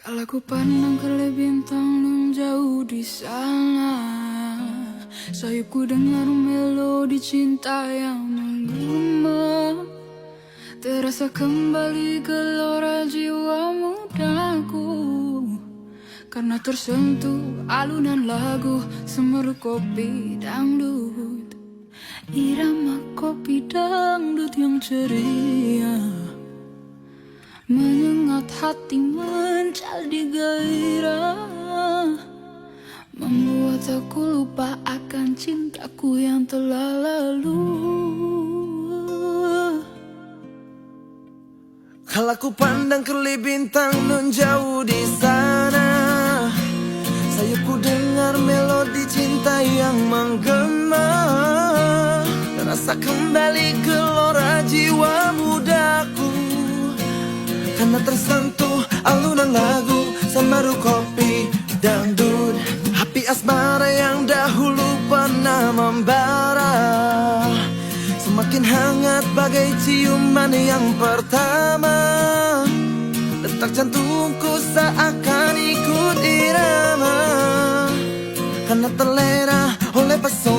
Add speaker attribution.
Speaker 1: Kalau ku pandang ke bintang nan jauh di sana, sayupku dengar melodi cinta yang menggema. Terasa kembali gelora jiwa mudaku, karena tersentuh alunan lagu semeru kopi dangdut. Irama kopi dangdut yang ceria menyengat hati menjadi gairah, membuat aku lupa akan cintaku yang telah lalu.
Speaker 2: Kalau ku pandang ke bintang nun jauh di sana, sayupku dengar melodi cinta yang menggema. Terasa kembali gelora jiwa mudaku, karena tersentuh alunan lagu semeru kopi dangdut. Api asmara yang dahulu pernah membara semakin hangat bagai ciuman yang pertama. Detak jantungku seakan ikut irama, karena terlena oleh pesona